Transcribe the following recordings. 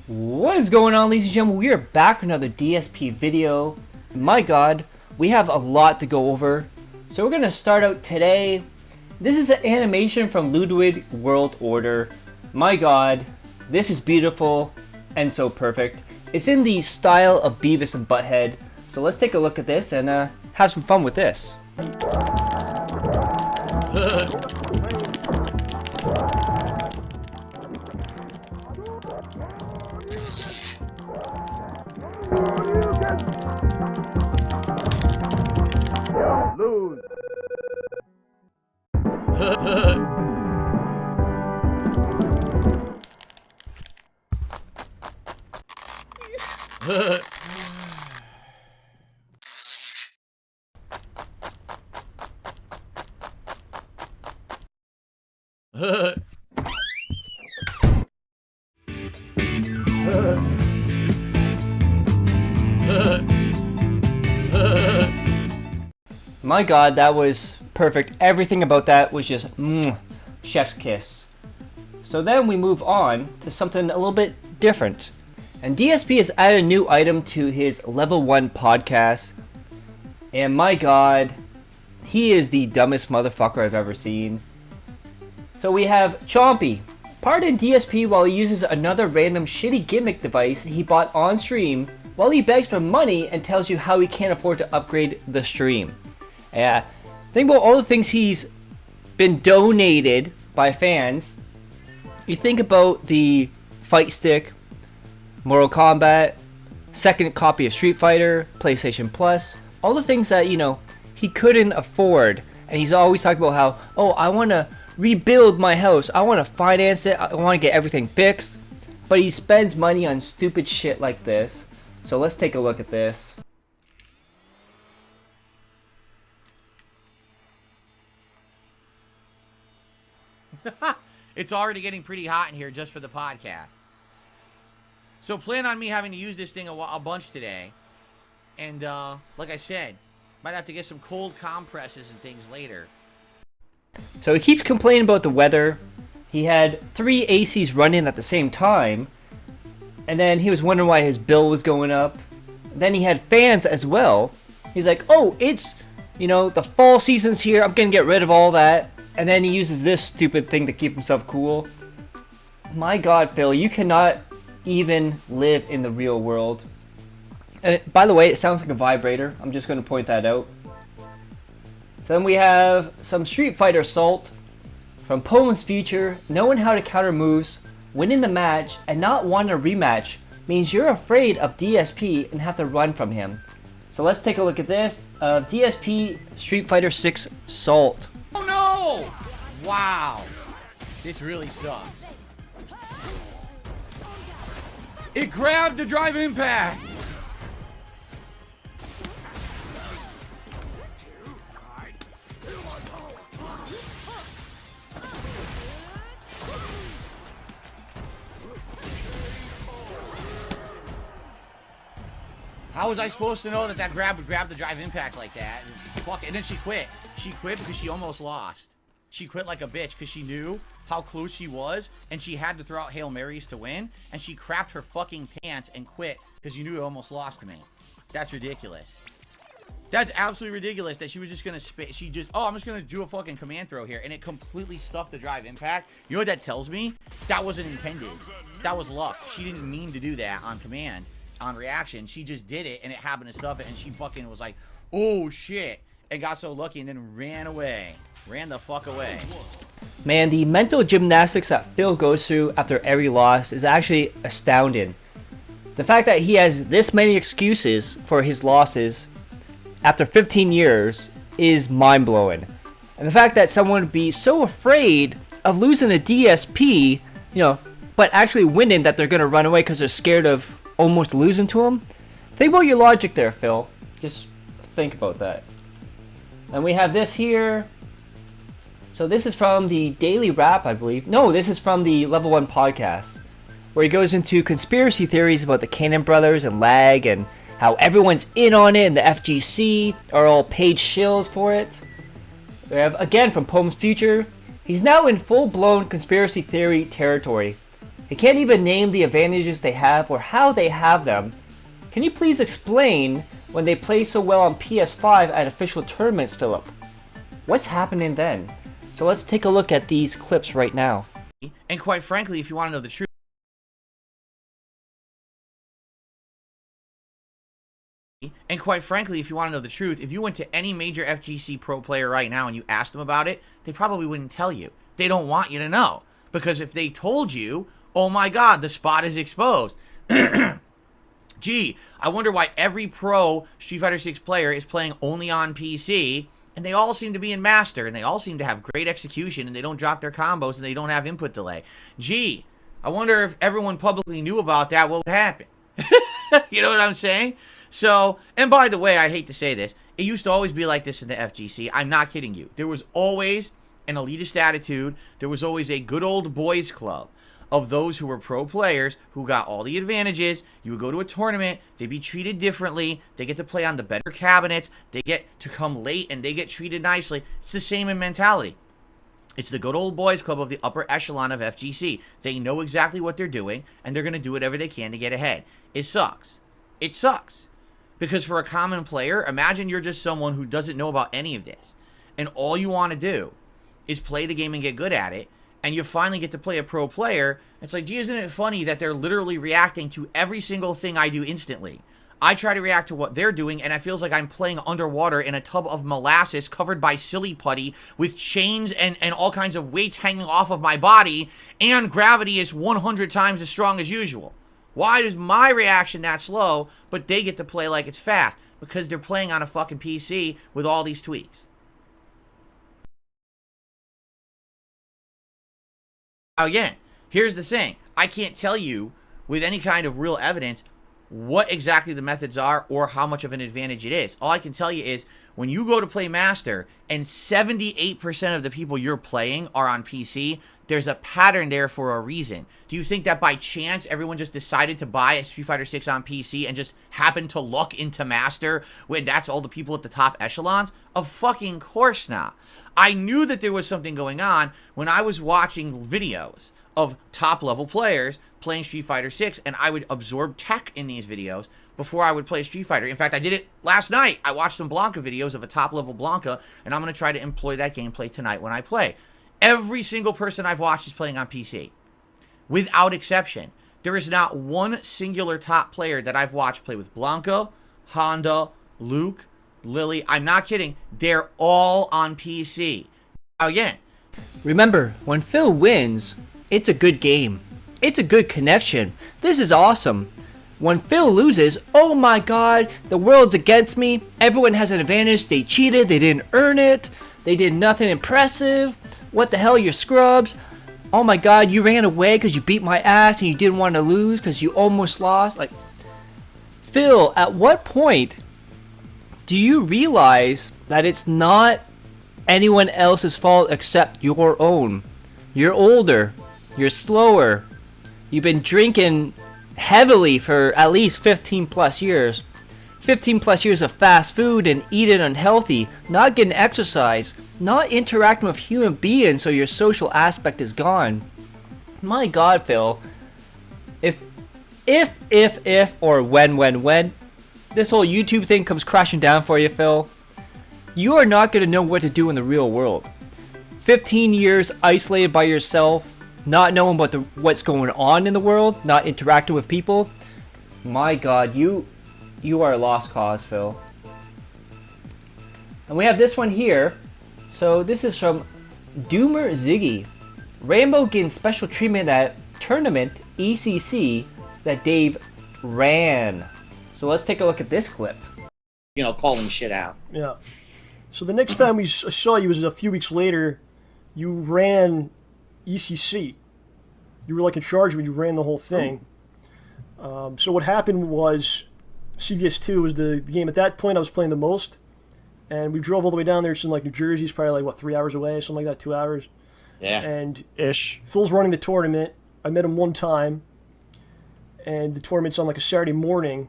What is going on, ladies and gentlemen? We are back with another DSP video. My god, we have a lot to go over. So we're going to start out today. This is an animation from Ludwig World Order. My god, this is beautiful and so perfect. It's in the style of Beavis and Butthead. So let's take a look at this and have some fun with this. Lose. My god, that was perfect. Everything about that was just chef's kiss. So then we move on to something a little bit different. And DSP has added a new item to his Level 1 podcast. And my god, he is the dumbest motherfucker I've ever seen. So we have Chompy. Pardon DSP while he uses another random shitty gimmick device he bought on stream while he begs for money and tells you how he can't afford to upgrade the stream. Yeah, think about all the things he's been donated by fans. You think about the Fight Stick, Mortal Kombat, second copy of Street Fighter, PlayStation Plus, all the things that, you know, he couldn't afford. And he's always talking about how, oh, I want to rebuild my house, I want to finance it, I want to get everything fixed. But he spends money on stupid shit like this. So let's take a look at this. It's already getting pretty hot in here just for the podcast. So plan on me having to use this thing a bunch today. And like I said, might have to get some cold compresses and things later. So he keeps complaining about the weather. He had 3 ACs running at the same time. And then he was wondering why his bill was going up. Then he had fans as well. He's like, oh, it's, you know, the fall season's here. I'm going to get rid of all that. And then he uses this stupid thing to keep himself cool. My god, Phil, you cannot even live in the real world. And by the way, it sounds like a vibrator. I'm just going to point that out. So then we have some Street Fighter Assault from Poland's Future. Knowing how to counter moves, winning the match, and not wanting a rematch means you're afraid of DSP and have to run from him. So let's take a look at this. DSP Street Fighter 6 Assault. Oh no! Wow. This really sucks. It grabbed the drive impact! How was I supposed to know that that grab would grab the drive impact like that? Fuck, and then she quit. She quit because she almost lost. She quit like a bitch because she knew how close she was, and she had to throw out Hail Marys to win, and she crapped her fucking pants and quit because you knew you almost lost to me. That's ridiculous. That's absolutely ridiculous that she was just gonna she just, oh, I'm just gonna do a fucking command throw here, and it completely stuffed the drive impact. You know what that tells me? That wasn't intended. That was luck. She didn't mean to do that on command. On reaction, she just did it and it happened to stuff it, and she fucking was like, oh shit, and got so lucky and then ran away. Ran the fuck away. Man, the mental gymnastics that Phil goes through after every loss is actually astounding. The fact that he has this many excuses for his losses after 15 years is mind-blowing. And the fact that someone would be so afraid of losing a DSP, you know, but actually winning, that they're gonna run away because they're scared of almost losing to him. Think about your logic there, Phil. Just think about that. And we have this here. So this is from the Daily Wrap, I believe. No, this is from the Level 1 podcast, where he goes into conspiracy theories about the Cannon brothers and lag, and how everyone's in on it, and the FGC are all paid shills for it. We have, again, from Poland's Future. He's now in full-blown conspiracy theory territory. He can't even name the advantages they have or how they have them. Can you please explain when they play so well on PS5 at official tournaments, Philip? What's happening then? So let's take a look at these clips right now. And quite frankly, if you want to know the truth, if you went to any major FGC pro player right now and you asked them about it, they probably wouldn't tell you. They don't want you to know. Because if they told you, oh my god, the spot is exposed. Gee, I wonder why every pro Street Fighter 6 player is playing only on PC, and they all seem to be in Master, and they all seem to have great execution, and they don't drop their combos, and they don't have input delay. Gee, I wonder if everyone publicly knew about that, what would happen? You know what I'm saying? So, and by the way, I hate to say this, it used to always be like this in the FGC. I'm not kidding you. There was always an elitist attitude. There was always a good old boys club of those who were pro players who got all the advantages. You would go to a tournament, they'd be treated differently, they get to play on the better cabinets, they get to come late, and they get treated nicely. It's the same in mentality. It's the good old boys club of the upper echelon of FGC. They know exactly what they're doing, and they're going to do whatever they can to get ahead. It sucks. It sucks. Because for a common player, imagine you're just someone who doesn't know about any of this, and all you want to do is play the game and get good at it, and you finally get to play a pro player. It's like, gee, isn't it funny that they're literally reacting to every single thing I do instantly? I try to react to what they're doing, and it feels like I'm playing underwater in a tub of molasses covered by silly putty with chains and all kinds of weights hanging off of my body, and gravity is 100 times as strong as usual. Why is my reaction that slow, but they get to play like it's fast? Because they're playing on a fucking PC with all these tweaks. Now again, here's the thing. I can't tell you with any kind of real evidence what exactly the methods are or how much of an advantage it is. All I can tell you is when you go to play Master and 78% of the people you're playing are on PC, there's a pattern there for a reason. Do you think that by chance everyone just decided to buy a Street Fighter 6 on PC and just happened to luck into Master when that's all the people at the top echelons? Of fucking course not. I knew that there was something going on when I was watching videos of top level players playing Street Fighter 6, and I would absorb tech in these videos before I would play Street Fighter. In fact, I did it last night. I watched some Blanca videos of a top level Blanca, and I'm going to try to employ that gameplay tonight when I play. Every single person I've watched is playing on PC. Without exception. There is not one singular top player that I've watched play with Blanca, Honda, Luke, Lily. I'm not kidding. They're all on PC. Now again, remember, when Phil wins, it's a good game. It's a good connection. This is awesome. When Phil loses, oh my god, the world's against me. Everyone has an advantage. They cheated. They didn't earn it. They did nothing impressive. What the hell, you're scrubs. Oh my god, you ran away because you beat my ass and you didn't want to lose because you almost lost. Like, Phil, at what point do you realize that it's not anyone else's fault except your own? You're older. You're slower. You've been drinking heavily for at least 15 plus years. 15 plus years of fast food and eating unhealthy, not getting exercise, not interacting with human beings, so your social aspect is gone. My god, Phil. If, or when this whole YouTube thing comes crashing down for you, Phil, you are not going to know what to do in the real world. 15 years isolated by yourself, not knowing what's going on in the world, not interacting with people. My god, you are a lost cause, Phil. And we have this one here. So this is from Doomer Ziggy. Rainbow getting special treatment at tournament ECC that Dave ran. So let's take a look at this clip. you know, calling shit out. Yeah. So the next time we saw you was a few weeks later. You ran ECC. You were like in charge when you ran the whole thing. So what happened was CVS2 was the game. At that point I was playing the most. And we drove all the way down there. It's in like New Jersey. It's probably like, what, 3 hours away? Something like that, 2 hours. Yeah. And Ish. Phil's running the tournament. I met him one time. And the tournament's on like a Saturday morning.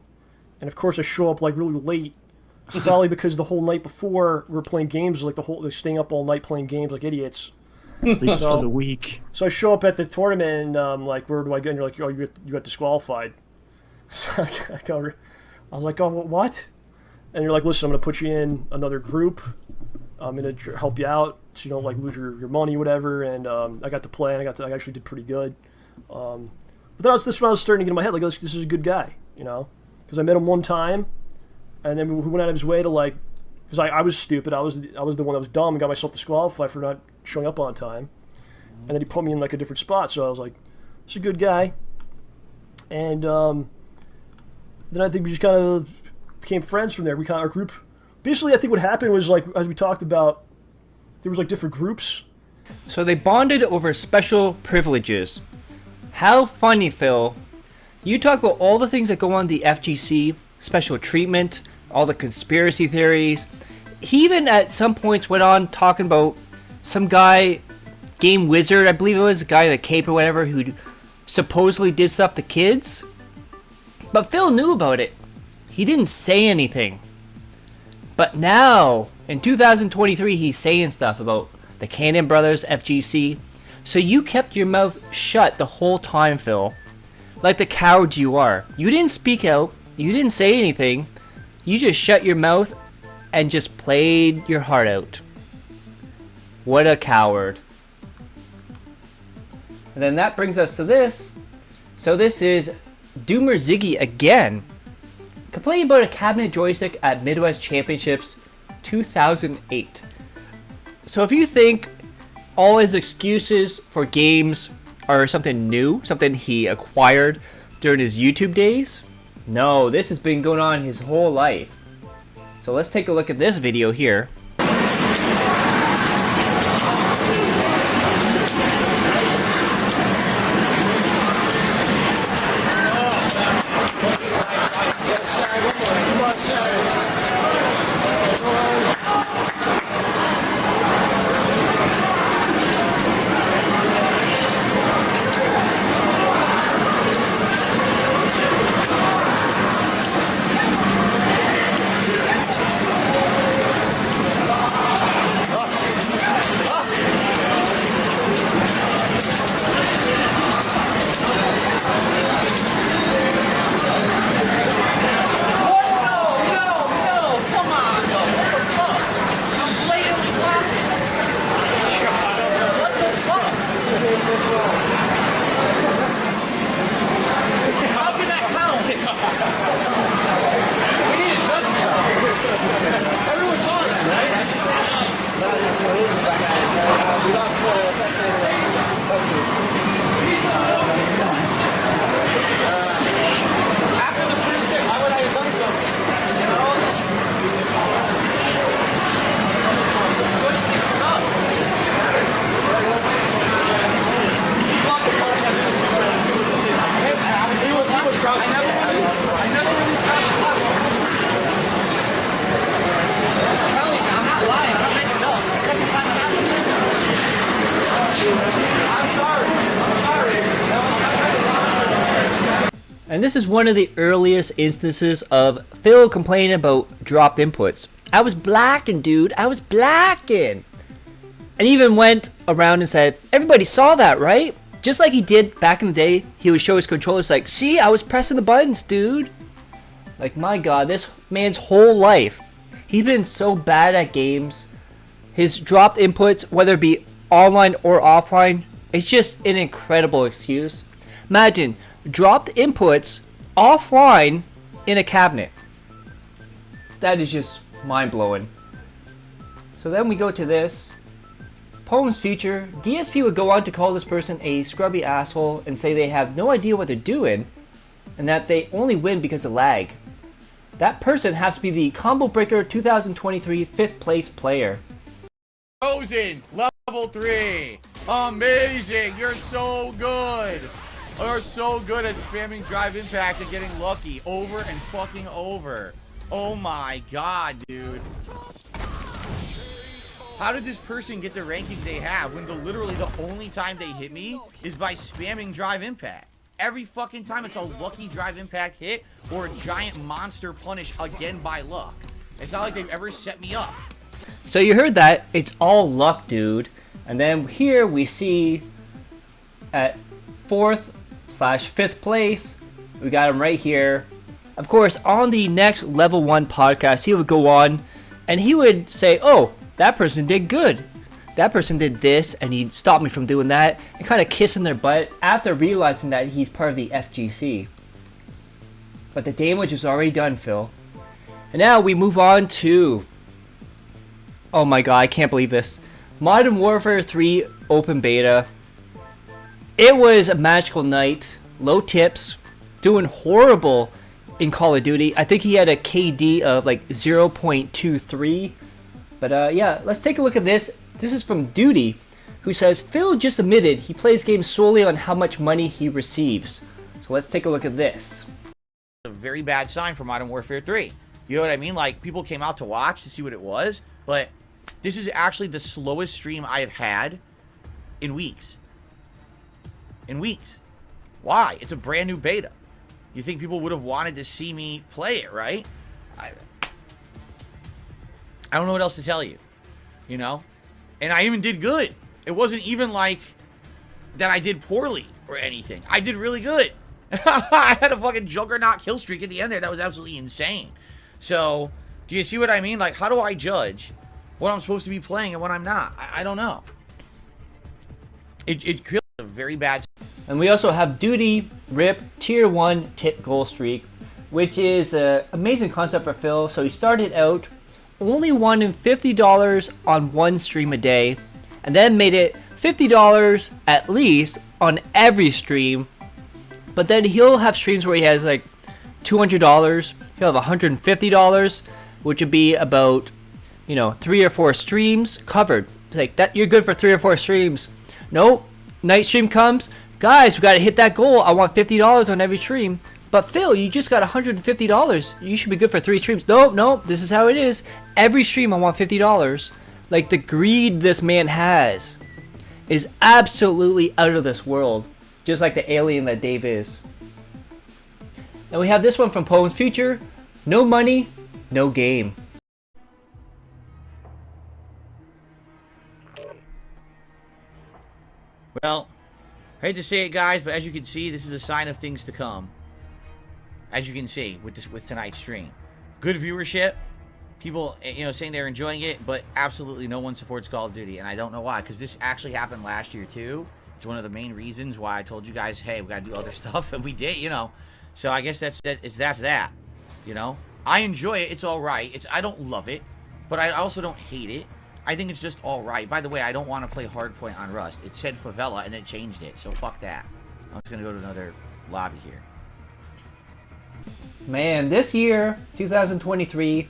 And of course I show up like really late. Probably because the whole night before we were playing games, like staying up all night playing games like idiots. Sleep for the weak. So I show up at the tournament and like, where do I go? And you're like, oh, you got disqualified. So I was like, oh, what? And you're like, listen, I'm gonna put you in another group. I'm gonna help you out so you don't like lose your money, whatever. And I got to play, and I actually did pretty good. But then this when I was starting to get in my head, like, this is a good guy, you know, because I met him one time, and then he went out of his way to like, because I was stupid, I was the one that was dumb and got myself disqualified for not showing up on time, and then he put me in like a different spot. So I was like, this is a good guy, and then I think we just kind of became friends from there. Our group, basically, I think what happened was, like, as we talked about, there was like different groups. So they bonded over special privileges. How funny, Phil. You talk about all the things that go on the FGC, special treatment, all the conspiracy theories. He even at some points went on talking about some guy, Game Wizard, I believe it was, a guy in a cape or whatever, who supposedly did stuff to kids. But Phil knew about it. He didn't say anything. But now, in 2023, he's saying stuff about the Cannon Brothers, FGC. So you kept your mouth shut the whole time, Phil. Like the coward you are. You didn't speak out. You didn't say anything. You just shut your mouth and just played your heart out. What a coward. And then that brings us to this. So this is Doomer Ziggy again, complaining about a cabinet joystick at Midwest Championships 2008. So if you think all his excuses for games are something new, something he acquired during his YouTube days, no, this has been going on his whole life. So let's take a look at this video here. And this is one of the earliest instances of Phil complaining about dropped inputs. I was blacking, dude. I was blacking. And even went around and said, everybody saw that, right? Just like he did back in the day, he would show his controllers like, see, I was pressing the buttons, dude. Like, my God, this man's whole life, he's been so bad at games. His dropped inputs, whether it be online or offline, it's just an incredible excuse. Imagine dropped inputs offline in a cabinet. That is just mind-blowing. So then we go to this. Poems feature. DSP would go on to call this person a scrubby asshole and say they have no idea what they're doing and that they only win because of lag. That person has to be the Combo Breaker 2023 5th place player. Frozen, level 3. Amazing. You're so good. You're so good at spamming drive impact and getting lucky over and fucking over. Oh my God, dude. How did this person get the ranking they have when literally the only time they hit me is by spamming drive impact? Every fucking time it's a lucky drive impact hit or a giant monster punish again by luck. It's not like they've ever set me up. So you heard that. It's all luck, dude. And then here we see at 4th/5th place, we got him right here. Of course, on the next Level 1 podcast, he would go on and he would say, oh, that person did good. That person did this and he stopped me from doing that, and kind of kissing their butt after realizing that he's part of the FGC. But the damage is already done, Phil. And now we move on to, oh my god, I can't believe this, Modern Warfare 3 Open Beta. It was a magical night. Low tips, doing horrible in Call of Duty. I think he had a KD of like 0.23. But yeah, let's take a look at this. This is from Duty, who says, Phil just admitted he plays games solely on how much money he receives. So let's take a look at this. A very bad sign for Modern Warfare 3. You know what I mean? Like, people came out to watch to see what it was, but this is actually the slowest stream I have had in weeks. In weeks. Why? It's a brand new beta. You think people would have wanted to see me play it, right? I don't know what else to tell you. You know? And I even did good. It wasn't even like that I did poorly or anything. I did really good. I had a fucking juggernaut kill streak at the end there. That was absolutely insane. So, do you see what I mean? Like, how do I judge what I'm supposed to be playing and what I'm not? I don't know. It creates a very bad... And we also have Duty Rip Tier 1 Tip Goal Streak, which is an amazing concept for Phil. So he started out only wanting $50 on one stream a day, and then made it $50 at least on every stream. But then he'll have streams where he has like $200, he'll have $150, which would be about, you know, 3 or 4 streams covered. It's like that, you're good for 3 or 4 streams. Nope, night stream comes, guys, we gotta hit that goal. I want $50 on every stream. But Phil, you just got $150. You should be good for 3 streams. Nope, this is how it is. Every stream I want $50. Like, the greed this man has is absolutely out of this world. Just like the alien that Dave is. And we have this one from Poems Future. No money, no game. Well, I hate to say it, guys, but as you can see, this is a sign of things to come. As you can see with tonight's stream, good viewership, people, you know, saying they're enjoying it, but absolutely no one supports Call of Duty, and I don't know why, because this actually happened last year too. It's one of the main reasons why I told you guys, hey, we gotta do other stuff, and we did, you know. So I guess that's that. You know, I enjoy it. It's all right. I don't love it, but I also don't hate it. I think it's just all right. By the way, I don't want to play Hardpoint on Rust. It said Favela, and it changed it, so fuck that. I'm just gonna go to another lobby here. Man, this year, 2023,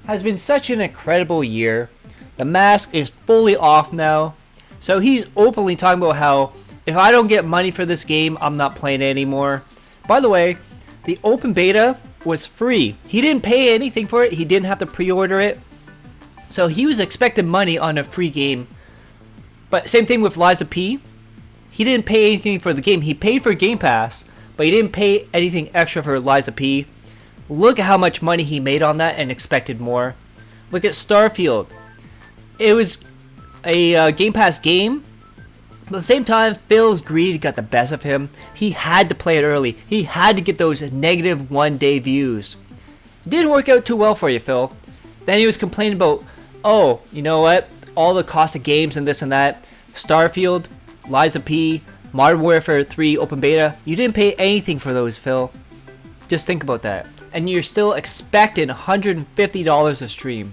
has been such an incredible year. The mask is fully off now. So he's openly talking about how if I don't get money for this game, I'm not playing it anymore. By the way, the open beta was free. He didn't pay anything for it. He didn't have to pre-order it. So he was expecting money on a free game. But same thing with Liza P. He didn't pay anything for the game. He paid for Game Pass, but he didn't pay anything extra for Liza P. Look at how much money he made on that and expected more. Look at Starfield. It was a Game Pass game, but at the same time, Phil's greed got the best of him. He had to play it early. He had to get those negative 1-day views. It didn't work out too well for you, Phil. Then he was complaining about, oh, you know what? All the cost of games and this and that. Starfield, Liza P, Modern Warfare 3 Open Beta. You didn't pay anything for those, Phil. Just think about that. And you're still expecting $150 a stream.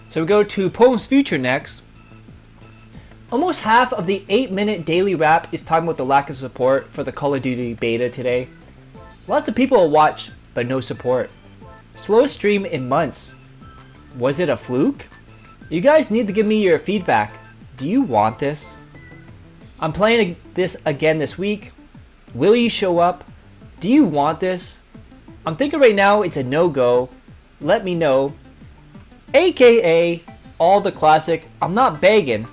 So we go to Poems Future next. Almost half of the 8-minute daily rap is talking about the lack of support for the Call of Duty beta today. Lots of people will watch, but no support. Slowest stream in months. Was it a fluke? You guys need to give me your feedback. Do you want this? I'm playing this again this week. Will you show up? Do you want this? I'm thinking right now it's a no-go. Let me know. AKA all the classic. I'm not begging,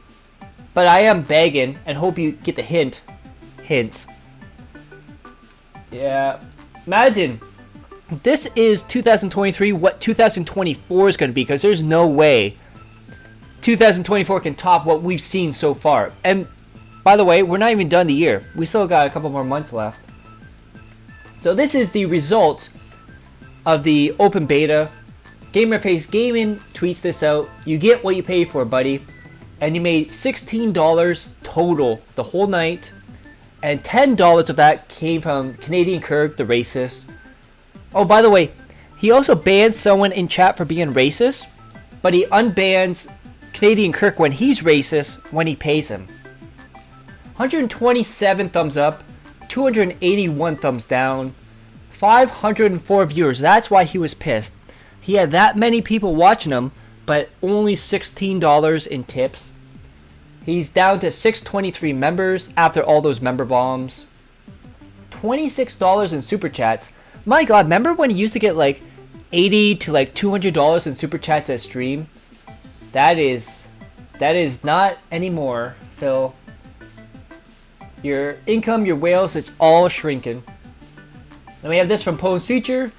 but I am begging and hope you get the hint. Hints. Yeah. Imagine. This is 2023, what 2024 is going to be, because there's no way 2024 can top what we've seen so far. And by the way, we're not even done the year. We still got a couple more months left. So this is the result of the open beta. Gamerface Gaming tweets this out. You get what you pay for, buddy. And you made $16 total the whole night. And $10 of that came from Canadian Kirk, the racist. Oh, by the way, he also bans someone in chat for being racist, but he unbans Canadian Kirk when he's racist when he pays him. 127 thumbs up, 281 thumbs down, 504 viewers. That's why he was pissed. He had that many people watching him, but only $16 in tips. He's down to 623 members after all those member bombs. $26 in super chats. My god, remember when he used to get like $80 to like $200 in super chats at stream? That is not anymore, Phil. Your income, your whales, it's all shrinking. Then we have this from Poems Future.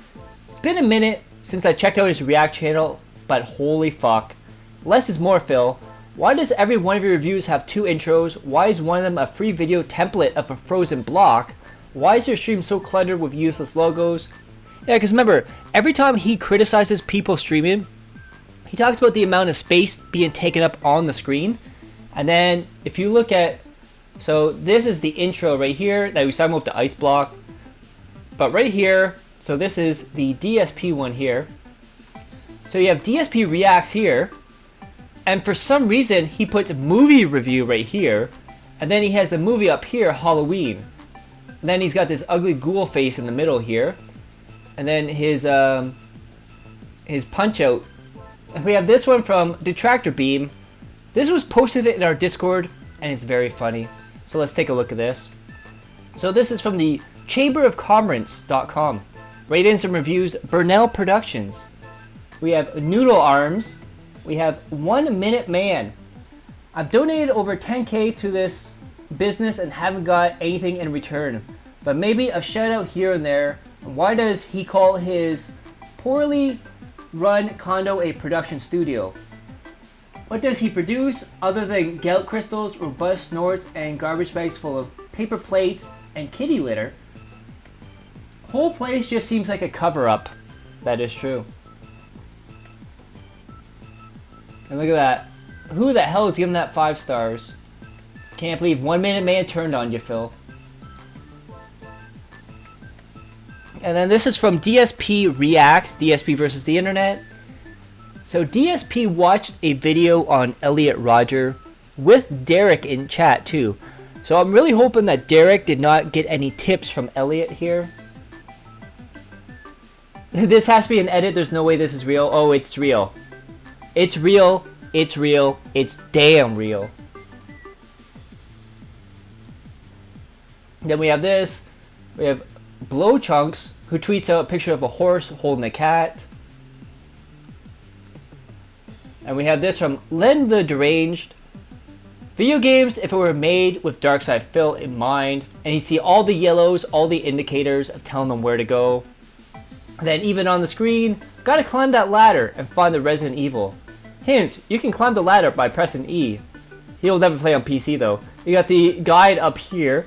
It's been a minute since I checked out his React channel, but holy fuck. Less is more, Phil. Why does every one of your reviews have 2 intros? Why is one of them a free video template of a frozen block? Why is your stream so cluttered with useless logos? Yeah, because remember, every time he criticizes people streaming, he talks about the amount of space being taken up on the screen. And then if you look at, so this is the intro right here that we started with the ice block. But right here, so this is the DSP one here. So you have DSP Reacts here. And for some reason, he puts movie review right here. And then he has the movie up here, Halloween. And then he's got this ugly ghoul face in the middle here. And then his punch out. And we have this one from Detractor Beam. This was posted in our Discord, and it's very funny. So let's take a look at this. So this is from the chamberofcommerce.com. Rate-ins and reviews, Burnell Productions. We have Noodle Arms. We have 1 Minute Man. I've donated over 10k to this business and haven't got anything in return. But maybe a shout out here and there. Why does he call his poorly run condo a production studio? What does he produce other than gout crystals, robust snorts, and garbage bags full of paper plates and kitty litter? Whole place just seems like a cover-up. That is true. And look at that. Who the hell is giving that 5 stars? Can't believe 1 Minute Man turned on you, Phil. And then this is from DSP Reacts, DSP versus the Internet. So DSP watched a video on Elliot Rodger with Derek in chat too. So I'm really hoping that Derek did not get any tips from Elliot here. This has to be an edit. There's no way this is real. Oh, it's real. It's real. It's real. It's damn real. Then we have this. We have Blow Chunks, who tweets out a picture of a horse holding a cat. And we have this from Len the Deranged. Video games, if it were made with Darkside Phil in mind, and you see all the yellows, all the indicators of telling them where to go. Then even on the screen, gotta climb that ladder and find the Resident Evil. Hint, you can climb the ladder by pressing E. He'll never play on PC though. You got the guide up here.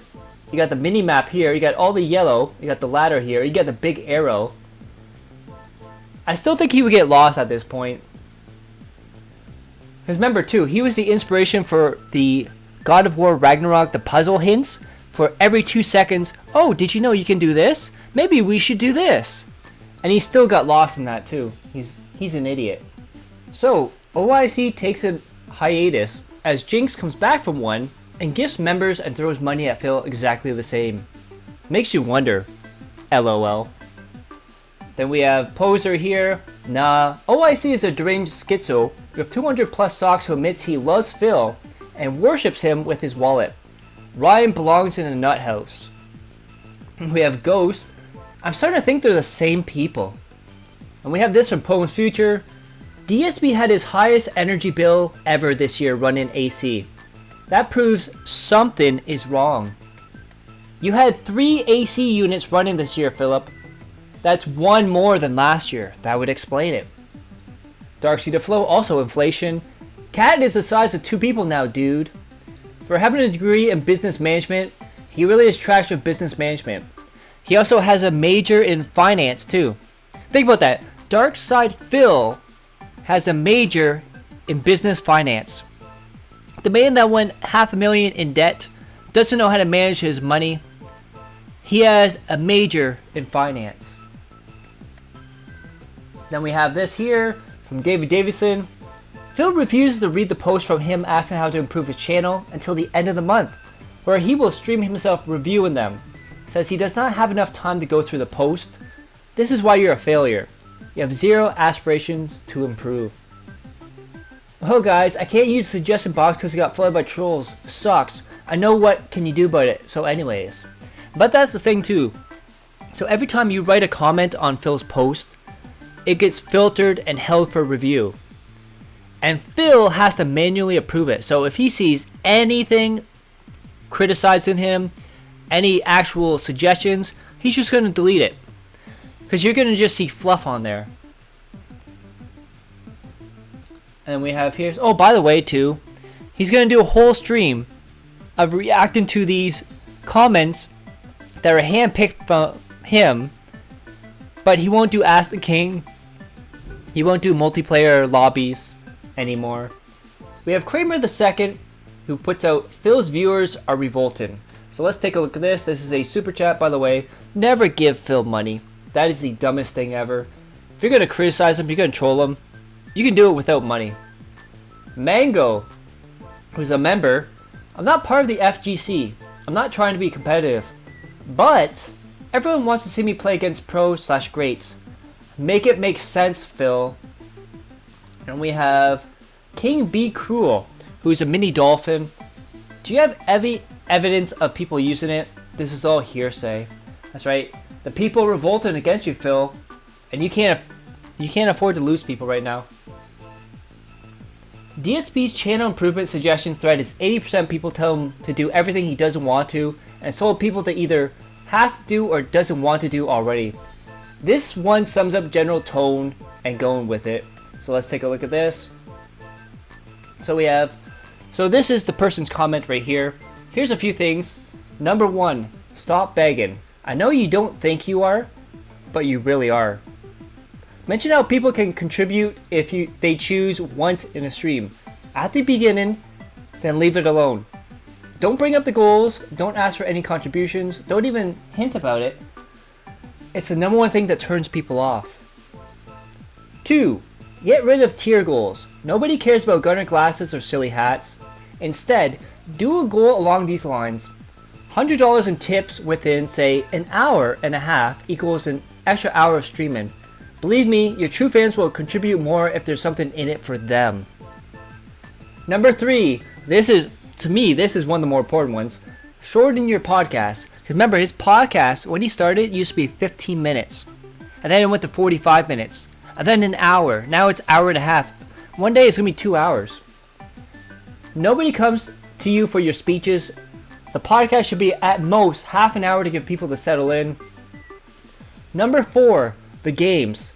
You got the mini map here. You got all the yellow. You got the ladder here. You got the big arrow. I still think he would get lost at this point. Because remember too, he was the inspiration for the God of War Ragnarok, the puzzle hints. For every 2 seconds, oh, did you know you can do this? Maybe we should do this. And he still got lost in that too. He's an idiot. So, OIC takes a hiatus as Jinx comes back from one and gifts members and throws money at Phil exactly the same. Makes you wonder. LOL. Then we have Poser here. Nah, OIC is a deranged schizo with 200 plus socks who admits he loves Phil and worships him with his wallet. Ryan belongs in a nut house. We have Ghost. I'm starting to think they're the same people. And we have this from Poems Future. DSP had his highest energy bill ever this year running AC. That proves something is wrong. You had 3 AC units running this year, Philip. That's 1 more than last year. That would explain it. Darkseid to Flow, also inflation. Cat is the size of 2 people now, dude. For having a degree in business management, he really is trash with business management. He also has a major in finance too. Think about that. Dark Side Phil has a major in business finance. The man that went $500,000 in debt doesn't know how to manage his money. He has a major in finance. Then we have this here from David Davison. Phil refuses to read the post from him asking how to improve his channel until the end of the month, where he will stream himself reviewing them. Says he does not have enough time to go through the post. This is why you're a failure. You have 0 aspirations to improve. Oh guys, I can't use the suggestion box because it got flooded by trolls. Sucks. I know what can you do about it. So anyways. But that's the thing too. So every time you write a comment on Phil's post, it gets filtered and held for review. And Phil has to manually approve it. So if he sees anything criticizing him, any actual suggestions, he's just going to delete it. Because you're going to just see fluff on there. And we have here, oh, by the way too, he's going to do a whole stream of reacting to these comments that are handpicked from him. But he won't do Ask the King. He won't do multiplayer lobbies anymore. We have Kramer II, who puts out Phil's viewers are revolting. So let's take a look at this. This is a super chat, by the way. Never give Phil money. That is the dumbest thing ever. If you're going to criticize him, you're going to troll him, you can do it without money. Mango, who's a member. I'm not part of the FGC. I'm not trying to be competitive. But everyone wants to see me play against pros/greats. Make it make sense, Phil. And we have King Be Cruel, who's a mini dolphin. Do you have evidence of people using it? This is all hearsay. That's right. The people revolting against you, Phil, and you can't afford to lose people right now. DSP's channel improvement suggestions thread is 80% people tell him to do everything he doesn't want to, and so people to either has to do or doesn't want to do already. This one sums up general tone and going with it. So let's take a look at this. So this is the person's comment right here. Here's a few things. Number 1, stop begging. I know you don't think you are, but you really are. Mention how people can contribute if they choose once in a stream. At the beginning, then leave it alone. Don't bring up the goals, don't ask for any contributions, don't even hint about it. It's the number 1 thing that turns people off. 2, get rid of tier goals. Nobody cares about gunner glasses or silly hats. Instead, do a goal along these lines. $100 in tips within, say, an hour and a half equals an extra hour of streaming. Believe me, your true fans will contribute more if there's something in it for them. Number 3, this is one of the more important ones. Shorten your podcast. Remember, his podcast, when he started, used to be 15 minutes. And then it went to 45 minutes. And then an hour. Now it's hour and a half. One day it's going to be 2 hours. Nobody comes to you for your speeches. The podcast should be at most half an hour to give people to settle in. Number 4, the games.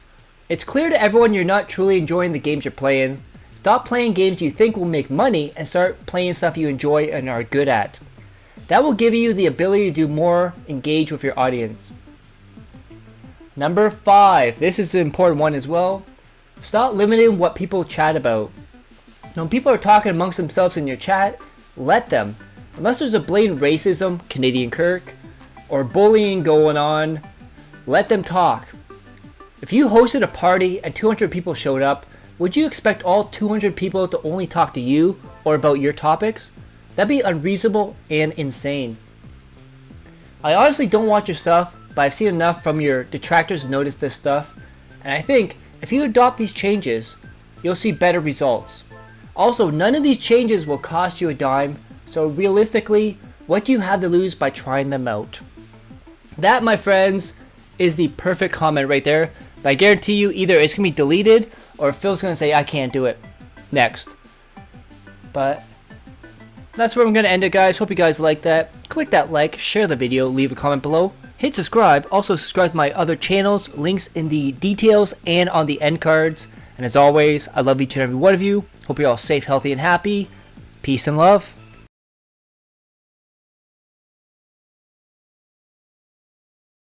It's clear to everyone you're not truly enjoying the games you're playing. Stop playing games you think will make money and start playing stuff you enjoy and are good at. That will give you the ability to do more, engage with your audience. Number 5, this is an important one as well. Stop limiting what people chat about. When people are talking amongst themselves in your chat, let them. Unless there's a blatant racism, Canadian Kirk, or bullying going on, let them talk. If you hosted a party and 200 people showed up, would you expect all 200 people to only talk to you or about your topics? That'd be unreasonable and insane. I honestly don't watch your stuff, but I've seen enough from your detractors to notice this stuff, and I think if you adopt these changes, you'll see better results. Also, none of these changes will cost you a dime, so realistically, what do you have to lose by trying them out? That, my friends, is the perfect comment right there. But I guarantee you either it's going to be deleted or Phil's going to say, I can't do it next. But that's where I'm going to end it, guys. Hope you guys like that. Click that like, share the video, leave a comment below. Hit subscribe. Also subscribe to my other channels. Links in the details and on the end cards. And as always, I love each and every one of you. Hope you're all safe, healthy, and happy. Peace and love.